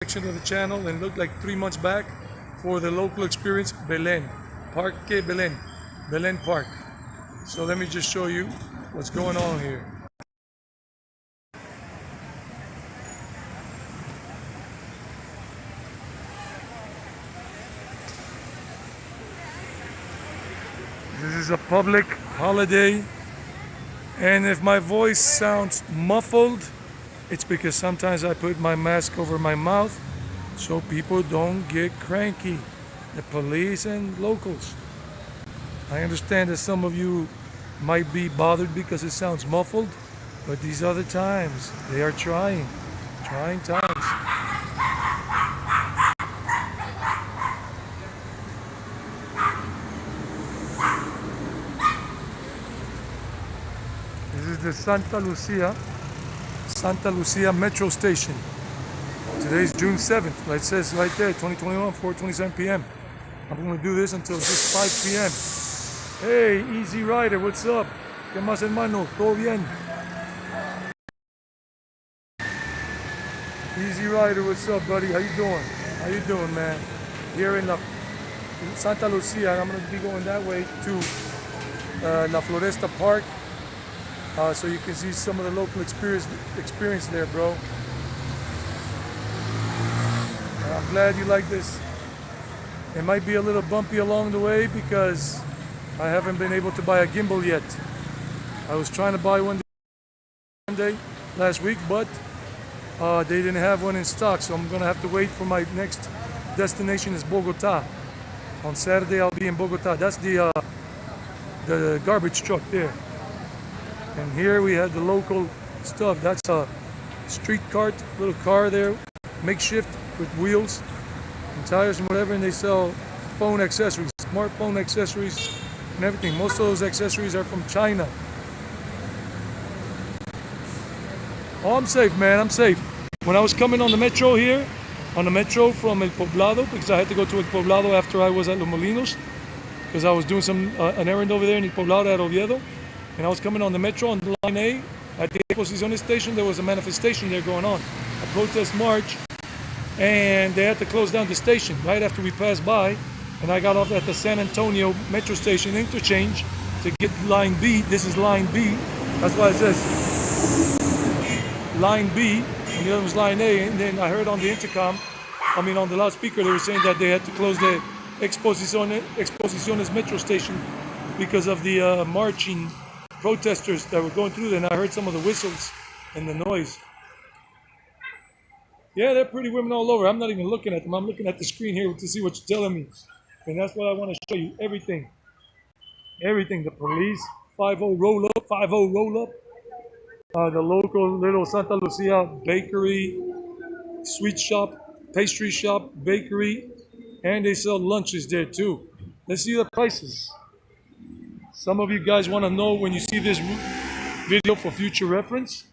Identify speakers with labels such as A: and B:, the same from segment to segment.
A: section of the channel and look like 3 months back for the local experience Belén, Parque Belén, Belén Park. So let me just show you what's going on here. This is a public holiday, and if my voice sounds muffled, it's because sometimes I put my mask over my mouth so people don't get cranky, the police and locals. I understand that some of you might be bothered because it sounds muffled, but these other times, they are trying times. This is the Santa Lucia Metro Station. Today's June 7th. It says right there, 2021, 4:27 p.m. I'm going to do this until just 5 p.m. Hey, Easy Rider, what's up? ¿Qué más, hermano? ¿Todo bien? Easy Rider, what's up, buddy? How you doing? How you doing, man? Here in Santa Lucia, I'm going to be going that way to La Floresta Park. So you can see some of the local experience there, bro. I'm glad you like this. It might be a little bumpy along the way because I haven't been able to buy a gimbal yet. I was trying to buy one day last week, but they didn't have one in stock, so I'm gonna have to wait for my next destination is Bogota. On Saturday I'll be in Bogota. That's the garbage truck there. And here we have the local stuff. That's a street cart, little car there, makeshift with wheels and tires and whatever, and they sell phone accessories, smartphone accessories and everything. Most of those accessories are from China. Oh, I'm safe, man, I'm safe. When I was coming on the metro here, from El Poblado, because I had to go to El Poblado after I was at Los Molinos, because I was doing an errand over there in El Poblado at Oviedo. And I was coming on the metro on line A at the Exposiciones station. There was a manifestation there going on, a protest march, and they had to close down the station right after we passed by. And I got off at the San Antonio metro station interchange to get line B. This is line B. That's why it says line B, and the other was line A. And then I heard on the on the loudspeaker, they were saying that they had to close the Exposiciones metro station because of the marching protesters that were going through there, and I heard some of the whistles and the noise. Yeah, they're pretty women all over. I'm not even looking at them. I'm looking at the screen here to see what you're telling me. And that's what I want to show you. Everything. Everything. The police, 5-0 roll-up, 5-0 roll-up. The local little Santa Lucia bakery, sweet shop, pastry shop, bakery, and they sell lunches there too. Let's see the prices. Some of you guys want to know when you see this video for future reference,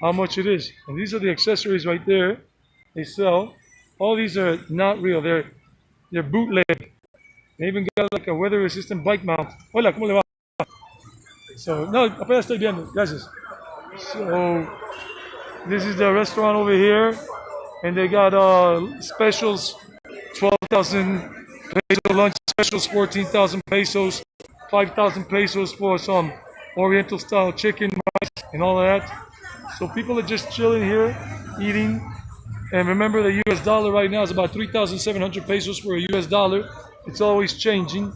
A: how much it is. And these are the accessories right there they sell. All these are not real, they're bootleg. They even got like a weather resistant bike mount. Hola, ¿cómo le va? So, no, apenas estoy viendo, gracias. So, this is the restaurant over here, and they got specials, 12,000 peso lunch specials, 14,000 pesos. 5,000 pesos for some Oriental style chicken, rice, and all of that. So people are just chilling here, eating. And remember, the US dollar right now is about 3,700 pesos for a US dollar. It's always changing.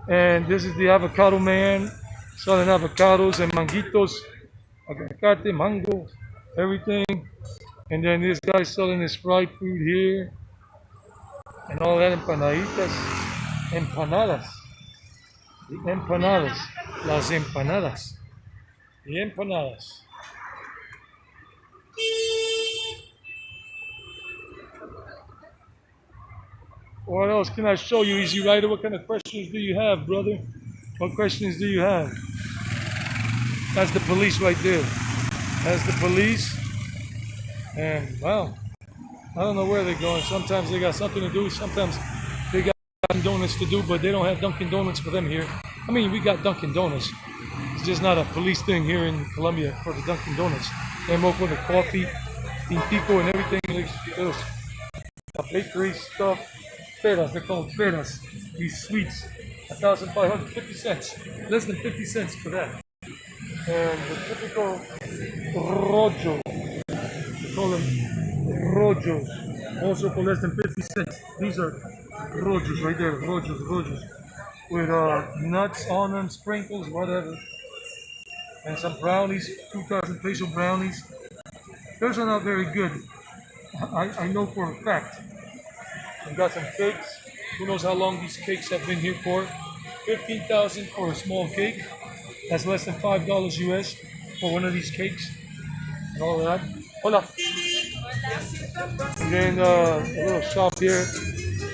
A: And this is the avocado man, selling avocados and manguitos, aguacate, mango, everything. And then this guy's selling his fried food here, and all that, empanadas. The empanadas, las empanadas, the empanadas. What else can I show you, Easy Rider? What kind of questions do you have, brother? What questions do you have? That's the police right there. That's the police. And, well, I don't know where they're going. Sometimes they got something to do. Sometimes they got donuts to do, but they don't have Dunkin' Donuts for them here. I mean, we got Dunkin' Donuts. It's just not a police thing here in Colombia for the Dunkin' Donuts. They're more for the coffee, tintico, and everything. everything. Little bakery stuff. Peras, they're called peras. These sweets, 1,550 cents. Less than 50 cents for that. And the typical rojo. They call them rojos. Also for less than 50 cents. These are rojos right there. Rojos. With nuts on them, sprinkles, whatever. And some brownies, 2,000 peso brownies. Those are not very good. I know for a fact. We got some cakes. Who knows how long these cakes have been here for? 15,000 for a small cake. That's less than $5 US for one of these cakes. And all of that. Hola. And then a little shop here.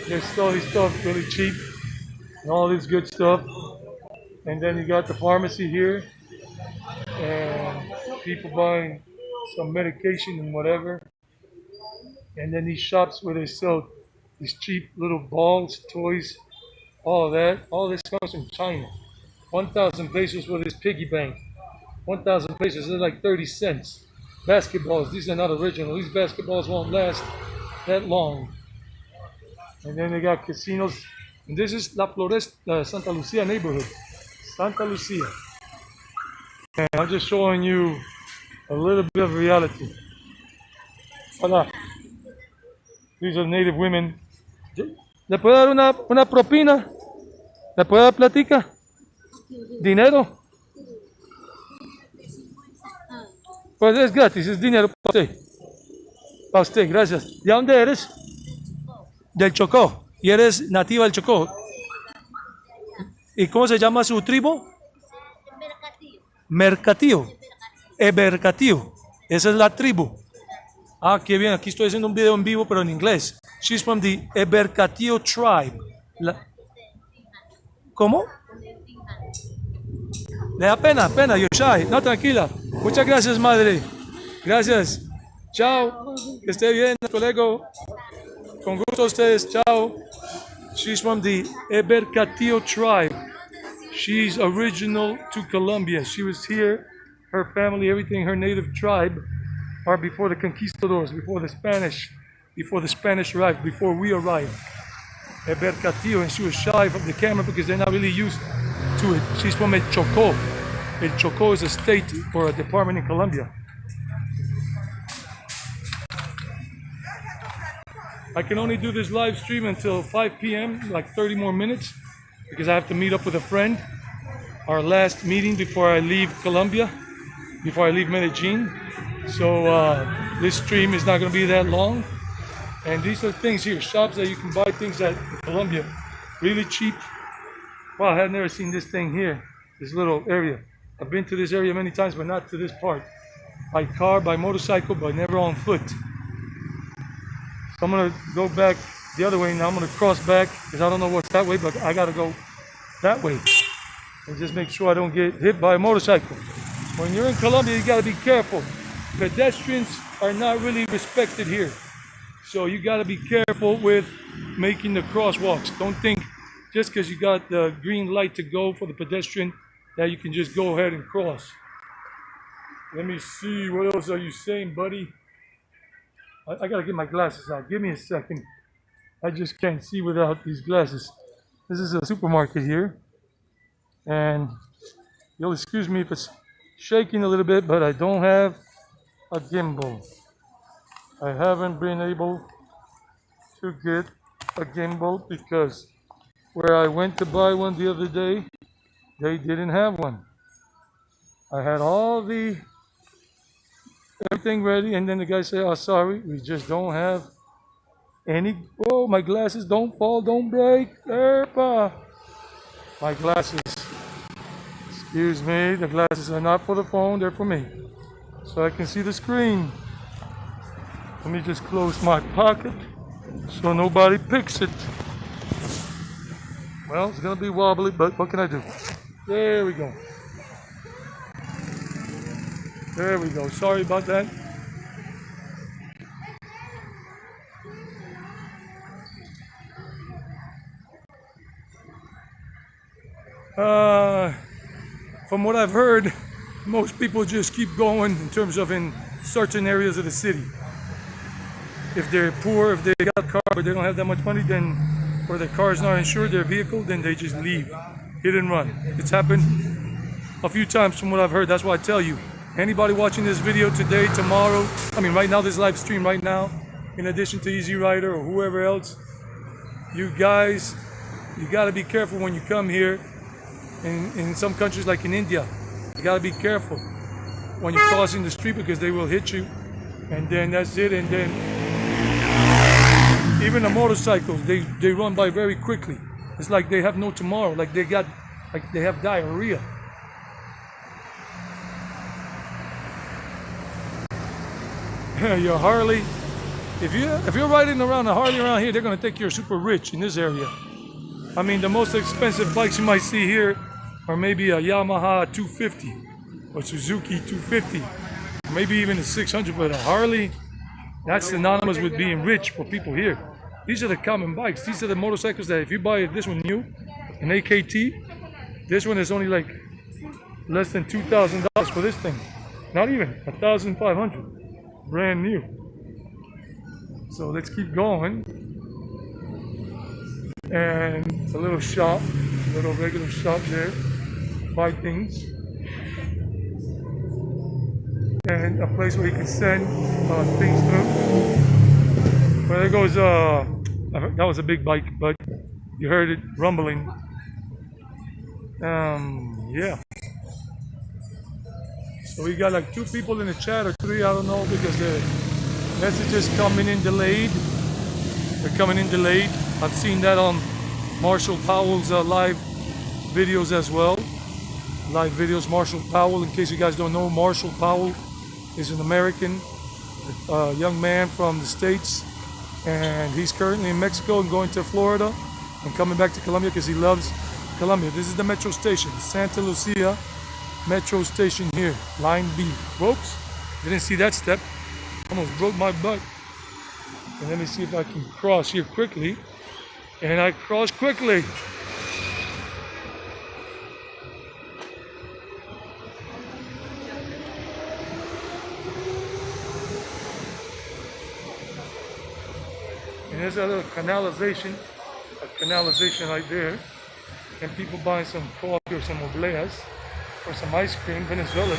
A: They sell this stuff really cheap. And all this good stuff. And then you got the pharmacy here. And people buying some medication and whatever. And then these shops where they sell these cheap little balls, toys, all of that. All this comes from China. 1,000 pesos for this piggy bank. 1,000 pesos is like 30 cents. Basketballs, these are not original. These basketballs won't last that long. And then they got casinos. And this is La Floresta, Santa Lucia neighborhood. Santa Lucia. And I'm just showing you a little bit of reality. Hola. These are native women. ¿Le puedo dar una propina? ¿Le puedo dar platica? ¿Dinero? Pues es gratis, es dinero para usted. Para usted, gracias. ¿De dónde eres? Del Chocó. ¿Y eres nativa del Chocó? ¿Y cómo se llama su tribu? Mercatío. Ebercatío. Esa es la tribu. Ah, qué bien. Aquí estoy haciendo un video en vivo, pero en inglés. She's from the Ebercatío tribe. ¿Cómo? Le da pena, you're shy. No, tranquila. Muchas gracias, madre. Gracias. Chao. Que esté bien, colega. Con gusto a ustedes. Chao. She's from the Ebercatío tribe. She's original to Colombia. She was here. Her family, everything, her native tribe are before the conquistadors, before the Spanish arrived, before we arrived. Ebercatío, and she was shy of the camera because they're not really used to it. She's from El Chocó. El Chocó is a state or a department in Colombia. I can only do this live stream until 5 p.m., like 30 more minutes, because I have to meet up with a friend. Our last meeting before I leave Colombia, before I leave Medellín. So this stream is not going to be that long. And these are things here, shops that you can buy things at in Colombia, really cheap. Wow, I have never seen this thing here, this little area. I've been to this area many times, but not to this part. By car, by motorcycle, but never on foot. So I'm going to go back the other way now. I'm going to cross back because I don't know what's that way, but I got to go that way. And just make sure I don't get hit by a motorcycle. When you're in Colombia, you got to be careful. Pedestrians are not really respected here. So you got to be careful with making the crosswalks. Don't think just because you got the green light to go for the pedestrian that you can just go ahead and cross. Let me see, what else are you saying, buddy? I got to get my glasses out. Give me a second. I just can't see without these glasses. This is a supermarket here. And you'll excuse me if it's shaking a little bit, but I don't have a gimbal. I haven't been able to get a gimbal because where I went to buy one the other day, they didn't have one. I had everything ready, and then the guy said, "Oh, sorry, we just don't have any." Oh, my glasses, don't fall, don't break. Erpa. My glasses. Excuse me, the glasses are not for the phone, they're for me. So I can see the screen. Let me just close my pocket so nobody picks it. Well, it's gonna be wobbly, but what can I do? There we go. There we go. Sorry about that. From what I've heard, most people just keep going in terms of in certain areas of the city. if they're poor, if they got a car but they don't have that much money, then or their car is not insured, their vehicle, then they just leave, hit and run. It's happened a few times from what I've heard. That's why I tell you, anybody watching this video today, tomorrow, I mean right now, this live stream right now, in addition to Easy Rider or whoever else, you guys, you gotta be careful when you come here. In some countries like in India, you gotta be careful when you're crossing the street because they will hit you, and then that's it. And then even the motorcycles, they run by very quickly. It's like they have no tomorrow, like they have diarrhea. Your Harley, if you're riding around a Harley around here, they're gonna think you're super rich in this area. I mean, the most expensive bikes you might see here are maybe a Yamaha 250 or Suzuki 250, maybe even a 600, but a Harley, that's synonymous with being rich for people here. These are the common bikes. These are the motorcycles that if you buy this one new, an AKT, this one is only like less than $2,000 for this thing. Not even, 1,500, brand new. So let's keep going. And it's a little shop, a little regular shop there, buy things. And a place where you can send things through. Well, there goes, that was a big bike, but you heard it rumbling. Yeah. So we got like 2 people in the chat, or 3, I don't know, because the messages coming in delayed. They're coming in delayed. I've seen that on Marshall Powell's live videos as well. Live videos, Marshall Powell. In case you guys don't know, Marshall Powell is an American young man from the States, and he's currently in Mexico and going to Florida and coming back to Colombia because he loves Colombia. This is the metro station, Santa Lucia metro station here, line B. Ropes, didn't see that step, almost broke my butt. And let me see if I can cross here quickly. And I cross quickly. And there's a little canalization right there. And people buying some coffee or some obleas or some ice cream, Venezuelan.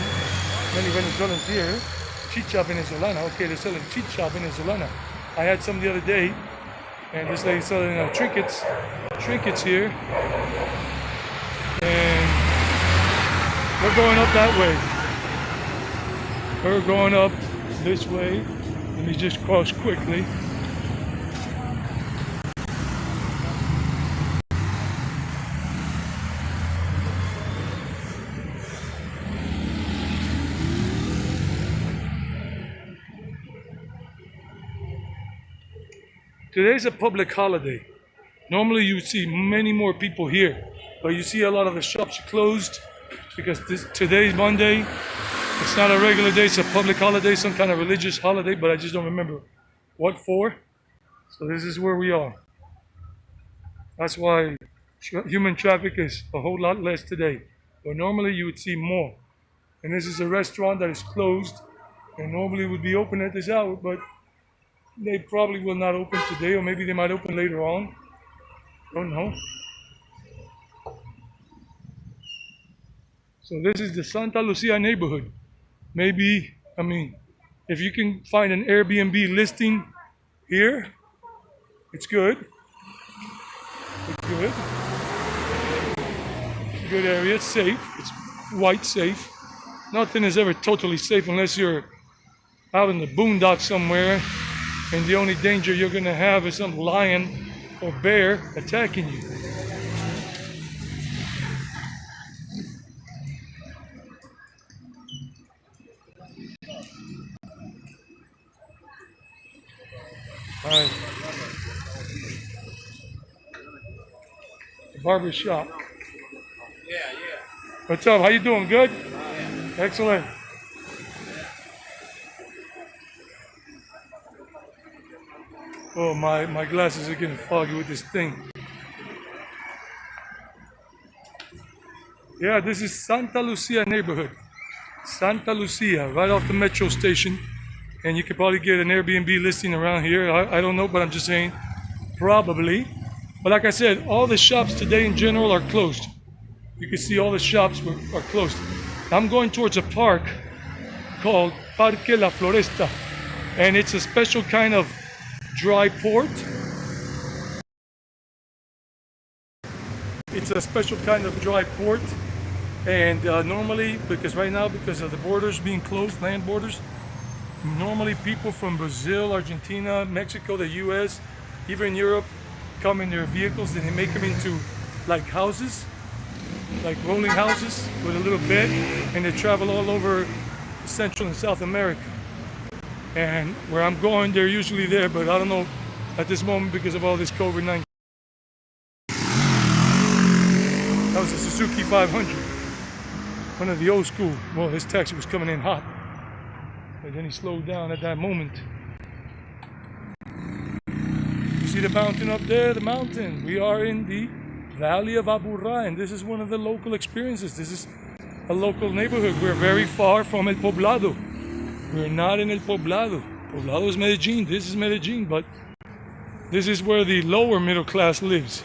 A: Many Venezuelans here. Chicha venezolana. Okay, they're selling chicha venezolana. I had some the other day, and this lady's selling trinkets here, and we're going up that way. We're going up this way. Let me just cross quickly. Today's a public holiday. Normally you see many more people here, but you see a lot of the shops closed because today's Monday. It's not a regular day, it's a public holiday, some kind of religious holiday, but I just don't remember what for. So this is where we are. That's why human traffic is a whole lot less today. But normally you would see more. And this is a restaurant that is closed and normally would be open at this hour, but they probably will not open today, or maybe they might open later on. Don't know. So this is the Santa Lucia neighborhood. Maybe, I mean, if you can find an Airbnb listing here, it's good. It's good. It's a good area. It's safe. It's white safe. Nothing is ever totally safe unless you're out in the boondocks somewhere. And the only danger you're going to have is some lion or bear attacking you. All right. Barber shop.
B: Yeah.
A: What's up? How you doing? Good? Excellent. Oh, my glasses are getting foggy with this thing. Yeah, this is Santa Lucia neighborhood. Santa Lucia, right off the metro station. and you could probably get an Airbnb listing around here. I don't know, but I'm just saying probably. But like I said, all the shops today in general are closed. You can see all the shops are closed. I'm going towards a park called Parque La Floresta, and it's a special kind of dry port. It's a special kind of dry port, and normally, because right now, because of the borders being closed, land borders, normally people from Brazil, Argentina, Mexico, the US, even Europe, come in their vehicles and they make them into like houses, like rolling houses with a little bed, and they travel all over Central and South America. And where I'm going, they're usually there, but I don't know at this moment because of all this COVID-19. That was a Suzuki 500, one of the old school. Well, this taxi was coming in hot, but then he slowed down at that moment. You see the mountain up there? The mountain. We are in the Valley of Aburrá, and this is one of the local experiences. This is a local neighborhood. We're very far from El Poblado. We're not in El Poblado. Poblado is Medellín. This is Medellín, but this is where the lower middle class lives,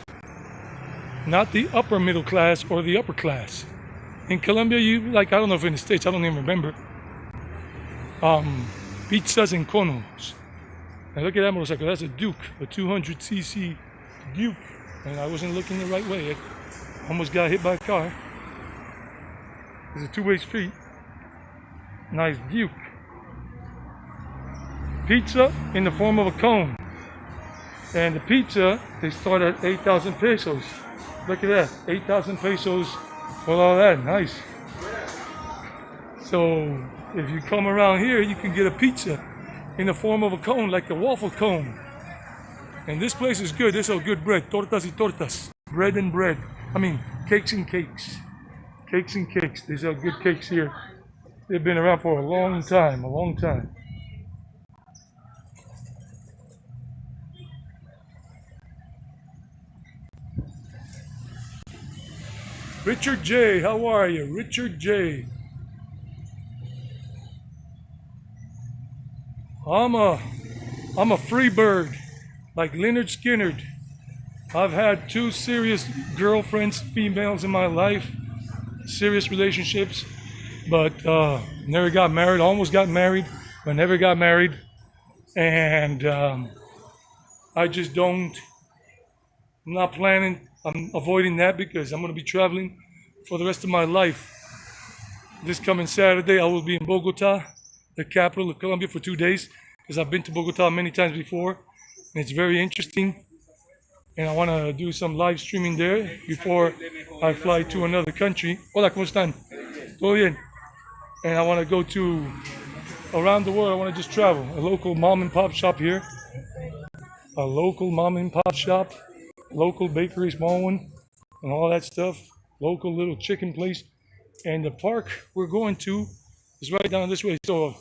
A: not the upper middle class or the upper class. In Colombia, I don't know if in the States, I don't even remember, pizzas and conos. Now look at that motorcycle, that's a Duke, a 200cc Duke. And I wasn't looking the right way. I almost got hit by a car. It's a two-way street. Nice Duke. Pizza in the form of a cone. And the pizza, they start at 8,000 pesos. Look at that, 8,000 pesos for all that, nice. So if you come around here, you can get a pizza in the form of a cone, like a waffle cone. And this place is good, there's a good bread, tortas y tortas, bread and bread. I mean, cakes and cakes, cakes and cakes. These are good cakes here. They've been around for a long time, a long time. Richard J, how are you? Richard J. I'm a free bird, like Leonard Skinner. I've had 2 serious girlfriends, females in my life, serious relationships, but never got married. Almost got married, but never got married. And I just don't. I'm not planning. I'm avoiding that because I'm going to be traveling for the rest of my life. This coming Saturday, I will be in Bogota, the capital of Colombia, for 2 days, because I've been to Bogota many times before, and it's very interesting. And I want to do some live streaming there before I fly to another country. Hola, ¿cómo están? Todo bien. And I want to go to around the world. I want to just travel. A local mom and pop shop here. A local mom and pop shop. Local bakery, small one, and all that stuff. Local little chicken place. And the park we're going to is right down this way. So,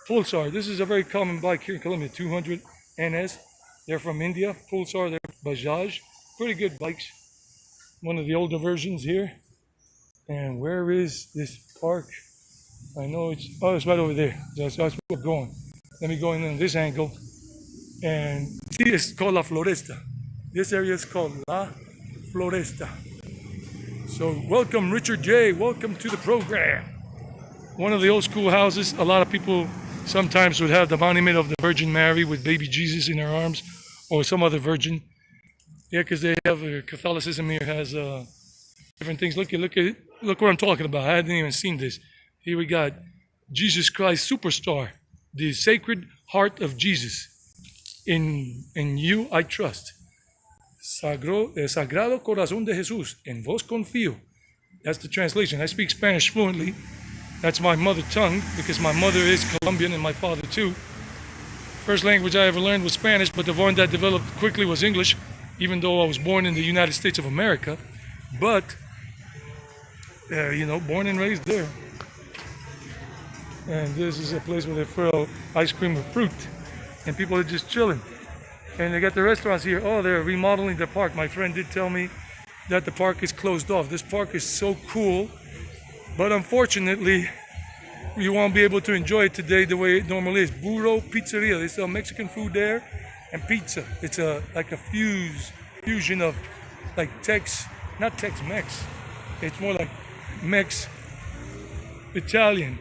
A: Pulsar. This is a very common bike here in Colombia. 200 NS. They're from India. Pulsar. They're Bajaj. Pretty good bikes. One of the older versions here. And where is this park? I know it's it's right over there. That's where we're going. Let me go in this angle. And see, it's called La Floresta. This area is called La Floresta. So welcome, Richard J. Welcome to the program. One of the old school houses. A lot of people sometimes would have the monument of the Virgin Mary with baby Jesus in her arms, or some other virgin. Yeah, because they have Catholicism here has different things. Look what I'm talking about. I hadn't even seen this. Here we got Jesus Christ Superstar, the Sacred Heart of Jesus. In you I trust. Sagrado Corazón de Jesús, en vos confío. That's the translation. I speak Spanish fluently. That's my mother tongue because my mother is Colombian and my father too. First language I ever learned was Spanish, but the one that developed quickly was English, even though I was born in the United States of America. But, born and raised there. And this is a place where they throw ice cream with fruit. And people are just chilling. And they got the restaurants here. Oh, they're remodeling the park. My friend did tell me that the park is closed off. This park is so cool. But unfortunately, you won't be able to enjoy it today the way it normally is. Burro Pizzeria. They sell Mexican food there and pizza. It's like a fusion of like not Tex-Mex. It's more like Mex Italian.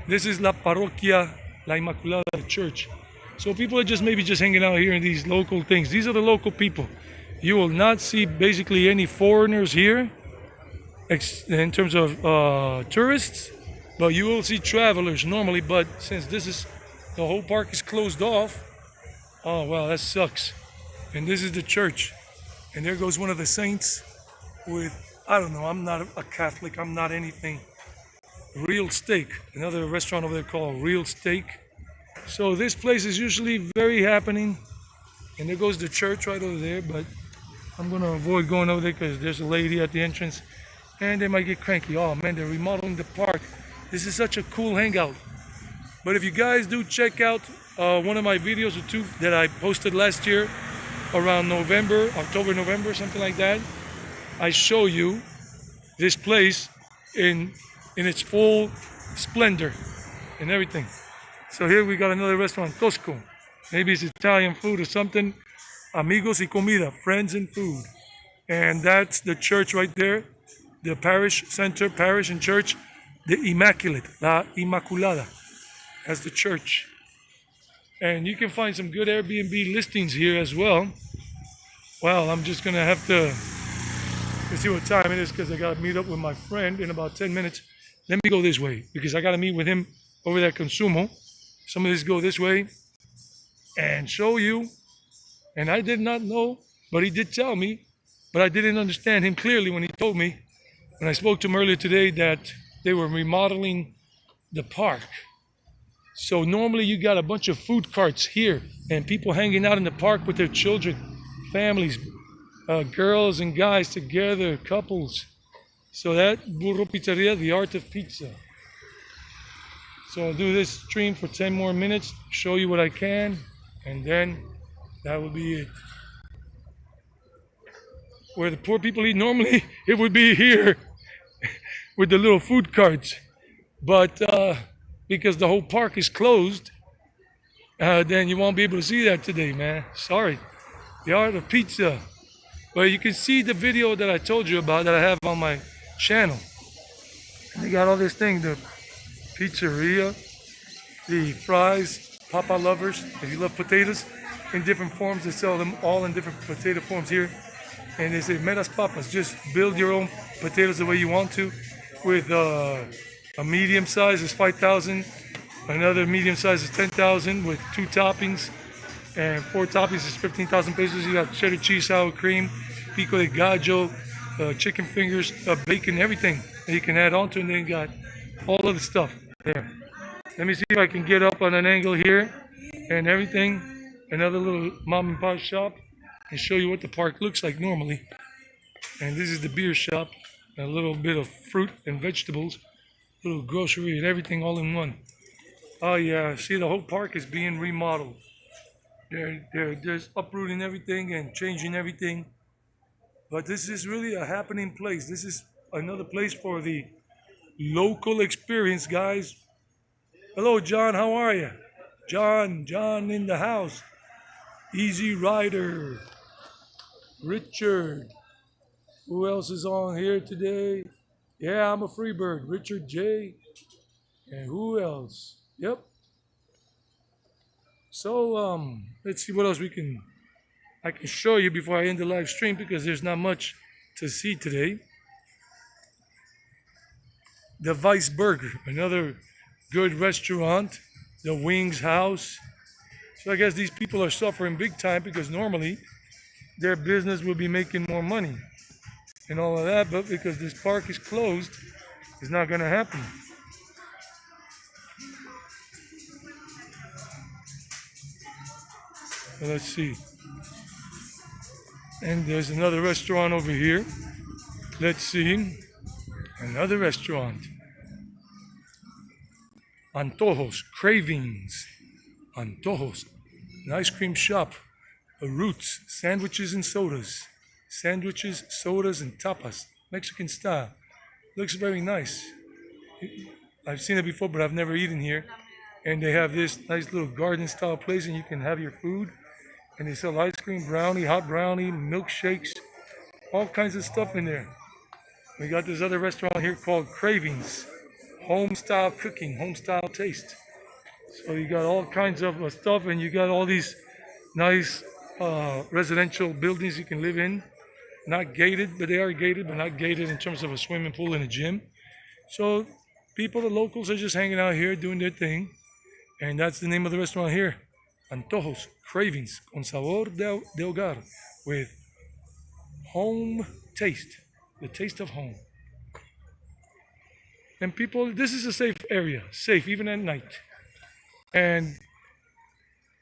A: This is La Parroquia La Inmaculada Church. So people are just maybe just hanging out here in these local things. These are the local people. You will not see basically any foreigners here in terms of tourists, but you will see travelers normally. But since the whole park is closed off, oh well, that sucks. And this is the church. And there goes one of the saints with, I don't know, I'm not a Catholic, I'm not anything. Real Steak, another restaurant over there called Real Steak. So this place is usually very happening. And there goes the church right over there, but I'm gonna avoid going over there because there's a lady at the entrance and they might get cranky. Oh man, they're remodeling the park. This is such a cool hangout. But if you guys do check out one of my videos or two that I posted last year around October, November, something like that, I show you this place in its full splendor and everything. So here we got another restaurant, Tosco. Maybe it's Italian food or something. Amigos y comida, friends and food. And that's the church right there, the parish center, parish and church, the Immaculate, La Inmaculada, as the church. And you can find some good Airbnb listings here as well. Well, I'm just gonna have to see what time it is because I gotta meet up with my friend in about 10 minutes. Let me go this way because I gotta meet with him over there at Consumo. Some of this go this way and show you. And I did not know, but he did tell me, but I didn't understand him clearly when he told me, when I spoke to him earlier today, that they were remodeling the park. So normally you got a bunch of food carts here and people hanging out in the park with their children, families, girls and guys together, couples. So that Burro Pizzeria, the art of pizza. So I'll do this stream for 10 more minutes, show you what I can, and then that will be it. Where the poor people eat normally, it would be here with the little food carts. But because the whole park is closed, then you won't be able to see that today, man. Sorry. The art of pizza. But you can see the video that I told you about that I have on my channel. And they got all this thing, the pizzeria, the fries, Papa lovers, if you love potatoes in different forms, they sell them all in different potato forms here. And they say, Meras Papas, just build your own potatoes the way you want to. With a medium size is 5,000, another medium size is 10,000 with 2 toppings, and 4 toppings is 15,000 pesos. You got cheddar cheese, sour cream, pico de gallo, chicken fingers, bacon, everything that you can add on to, and then you got all of the stuff there. Let me see if I can get up on an angle here and everything. Another little mom and pop shop and show you what the park looks like normally. And this is the beer shop, a little bit of fruit and vegetables, little grocery and everything all in one. Oh yeah, see, the whole park is being remodeled. They're just uprooting everything and changing everything. But this is really a happening place. This is another place for the local experience, guys. Hello, John. How are you? John in the house. Easy Rider. Richard. Who else is on here today? Yeah, I'm a free bird. Richard J. And who else? Yep. So, let's see what else I can show you before I end the live stream because there's not much to see today. The Vice Burger, another good restaurant. The Wings House. So I guess these people are suffering big time because normally their business will be making more money and all of that, but because this park is closed, it's not going to happen. So let's see. And there's another restaurant over here. Let's see. Another restaurant. Antojos, Cravings. Antojos. An ice cream shop. Roots, sandwiches and sodas. Sandwiches, sodas, and tapas. Mexican style. Looks very nice. I've seen it before, but I've never eaten here. And they have this nice little garden style place, and you can have your food. And they sell ice cream, brownie, hot brownie, milkshakes, all kinds of stuff in there. We got this other restaurant here called Cravings, home style cooking, home style taste. So you got all kinds of stuff, and you got all these nice residential buildings you can live in. Not gated, but they are gated, but not gated in terms of a swimming pool and a gym. So people, the locals, are just hanging out here doing their thing. And that's the name of the restaurant here. Antojos, Cravings, con sabor de hogar, with home taste, the taste of home. And people, this is a safe area, safe even at night. And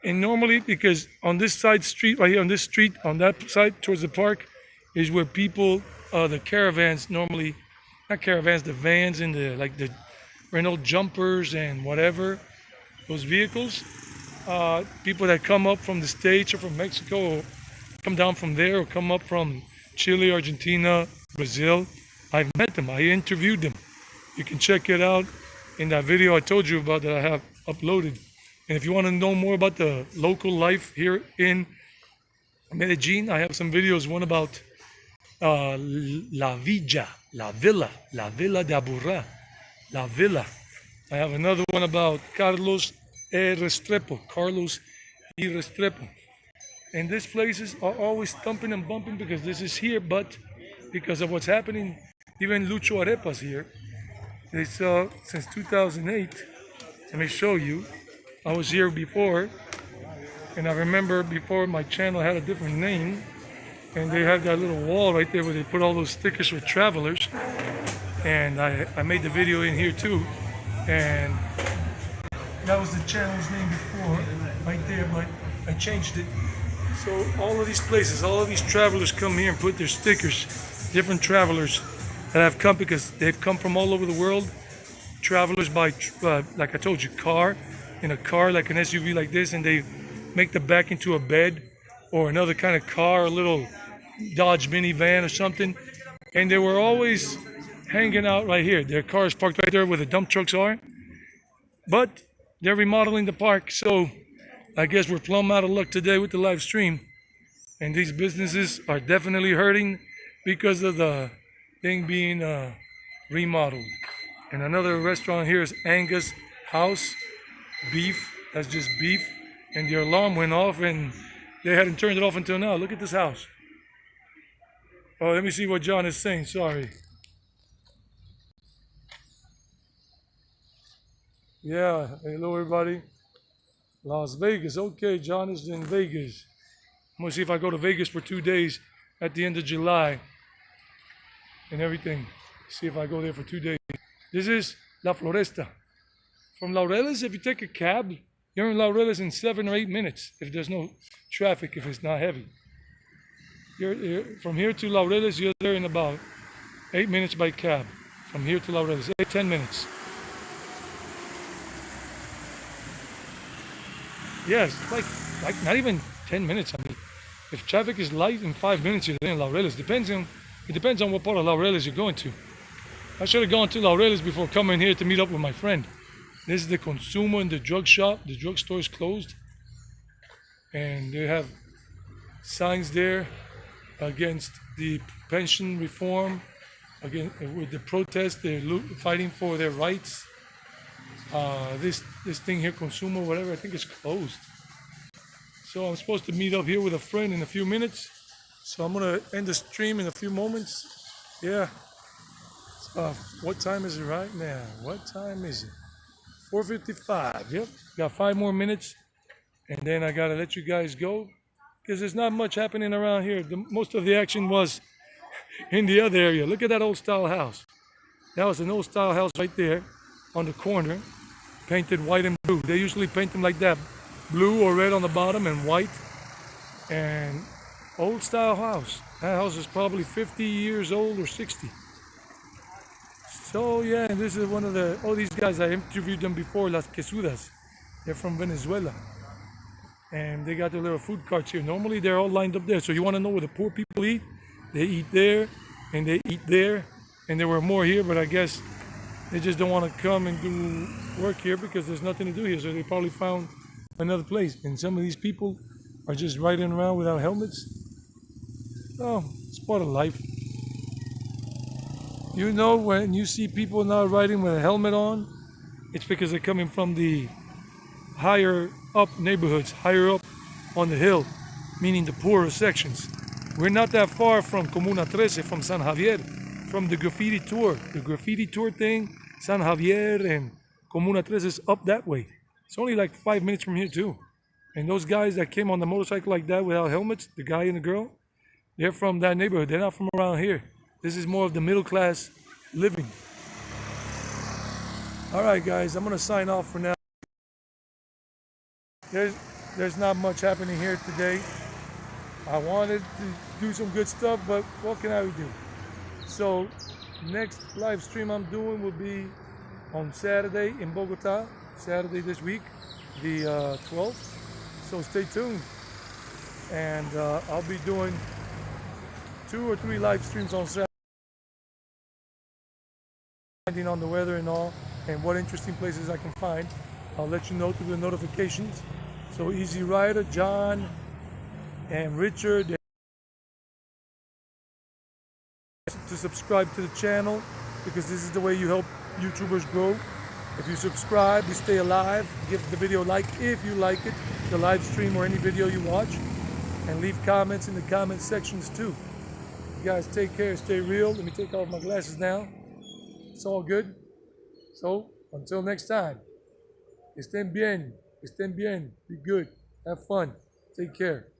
A: normally, because on this side street, right here on this street, on that side towards the park, is where people, the caravans normally, not caravans, the vans and the rental jumpers and whatever, those vehicles, people that come up from the States or from Mexico, or come down from there, or come up from Chile, Argentina, Brazil. I've met them, I interviewed them. You can check it out in that video I told you about that I have uploaded. And if you want to know more about the local life here in Medellín, I have some videos, one about La Villa, La Villa de Aburrá, La Villa. I have another one about Carlos y Restrepo. And these places are always thumping and bumping because this is here, but because of what's happening, even Lucho Arepas here. They sell since 2008. Let me show you. I was here before, and I remember before my channel had a different name, and they had that little wall right there where they put all those stickers for travelers. And I made the video in here too, and that was the channel's name before, right there, but I changed it. So all of these places, all of these travelers come here and put their stickers, different travelers that have come because they've come from all over the world. Travelers by, like I told you, car, in a car like an SUV like this, and they make the back into a bed or another kind of car, a little Dodge minivan or something. And they were always hanging out right here. Their cars parked right there where the dump trucks are. But they're remodeling the park, so I guess we're plumb out of luck today with the live stream. And these businesses are definitely hurting because of the thing being remodeled. And another restaurant here is Angus House Beef. That's just beef. And the alarm went off and they hadn't turned it off until now. Look at this house. Oh, let me see what John is saying. Sorry. Yeah, hello everybody. Las Vegas. Okay, John is in Vegas. I'm gonna see if I go to Vegas for 2 days at the end of July and everything. See if I go there for 2 days. This is La Floresta. From Laureles, if you take a cab, you're in Laureles in 7 or 8 minutes if there's no traffic, if it's not heavy. You're from here to Laureles, you're there in about 8 minutes by cab. From here to Laureles, 10 minutes. Yes, like not even 10 minutes. I mean, if traffic is light, in 5 minutes you're there in Laureles. It depends on what part of Laureles you're going to. I should have gone to Laureles before coming here to meet up with my friend. This is the Consumo and the drug shop. The drugstore is closed. And they have signs there against the pension reform, with the protest. They're fighting for their rights. This thing here, Consumo, whatever, I think it's closed. So I'm supposed to meet up here with a friend in a few minutes. So I'm going to end the stream in a few moments. Yeah. What time is it right now? What time is it? 4:55. Yep. Got 5 more minutes. And then I got to let you guys go. Because there's not much happening around here. Most of the action was in the other area. Look at that old style house. That was an old style house right there on the corner. Painted white and blue. They usually paint them like that. Blue or red on the bottom and white. And old style house. That house is probably 50 years old or 60. So yeah, and this is one of these guys, I interviewed them before, Las Quesudas. They're from Venezuela. And they got their little food carts here. Normally they're all lined up there. So you want to know where the poor people eat? They eat there, and they eat there. And there were more here, but I guess They just don't want to come and do work here because there's nothing to do here. So they probably found another place. And some of these people are just riding around without helmets. Oh, it's part of life. You know, when you see people not riding with a helmet on, it's because they're coming from the higher up neighborhoods, higher up on the hill, meaning the poorer sections. We're not that far from Comuna 13, from San Javier, from the graffiti tour. The graffiti tour thing, San Javier and Comuna 13 is up that way. It's only like 5 minutes from here too. And those guys that came on the motorcycle like that without helmets, the guy and the girl, they're from that neighborhood. They're not from around here. This is more of the middle class living. All right, guys, I'm gonna sign off for now. There's not much happening here today. I wanted to do some good stuff, but what can I do? So next live stream I'm doing will be on Saturday in Bogota, Saturday this week, the 12th. So stay tuned. And I'll be doing 2 or 3 live streams on Saturday, depending on the weather and all, and what interesting places I can find. I'll let you know through the notifications. So Easy Rider, John, and Richard, to subscribe to the channel, because this is the way you help YouTubers grow. If you subscribe, you stay alive. Give the video a like if you like it, the live stream or any video you watch, and leave comments in the comment sections too. You guys take care, stay real. Let me take off my glasses now. It's all good. So until next time, estén bien, be good, have fun, take care.